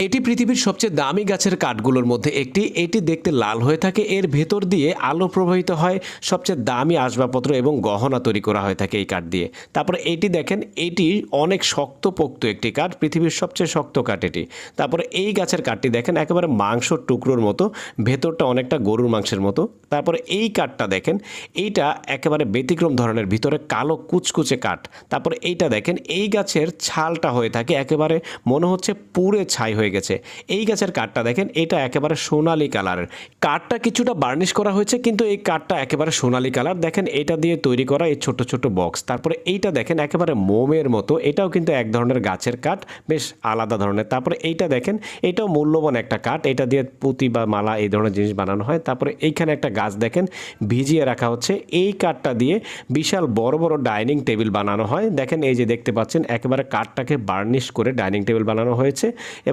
এটি পৃথিবীর সবচেয়ে দামি গাছের কাঠগুলোর মধ্যে একটি। এটি দেখতে লাল হয়ে থাকে, এর ভেতর দিয়ে আলো প্রবাহিত হয়, সবচেয়ে দামি আসবাবপত্র এবং গহনা তৈরি করা হয়ে থাকে এই কাঠ দিয়ে। তারপরে এটি দেখেন, এটি অনেক শক্তপোক্ত একটি কাঠ, পৃথিবীর সবচেয়ে শক্ত কাঠ এটি। তারপরে এই গাছের কাঠটি দেখেন একেবারে মাংসর টুকরোর মতো, ভেতরটা অনেকটা গরুর মাংসের মতো। তারপরে এই কাঠটা দেখেন, এইটা একেবারে ব্যতিক্রম ধরনের, ভিতরে কালো কুচকুচে কাঠ। তারপরে এইটা দেখেন, এই গাছের ছালটা হয়ে থাকে একেবারে মনে হচ্ছে পুড়ে ছাই হয়ে গেছে। এই গাছের কাঠটা দেখেন, এটা একেবারে সোনালী কালারের। কাঠটা কিছুটা বার্নিশ করা হয়েছে, কিন্তু এই কাঠটা একেবারে সোনালী কালার। দেখেন এটা দিয়ে তৈরি করা এই ছোট ছোট বক্স। তারপরে এইটা দেখেন একেবারে মোমের মতো, এটাও কিন্তু এক ধরনের গাছের কাঠ, বেশ আলাদা ধরনের। তারপরে এইটা দেখেন, এটাও মূল্যবান একটা কাঠ, এটা দিয়ে পুঁতি বা মালা এই ধরনের জিনিস বানানো হয়। তারপরে এইখানে একটা গাছ দেখেন ভিজিয়ে রাখা হচ্ছে, এই কাঠটা দিয়ে বিশাল বড় বড় ডাইনিং টেবিল বানানো হয়। দেখেন এই যে দেখতে পাচ্ছেন, একেবারে কাঠটাকে বার্নিশ করে ডাইনিং টেবিল বানানো হয়েছে। এবং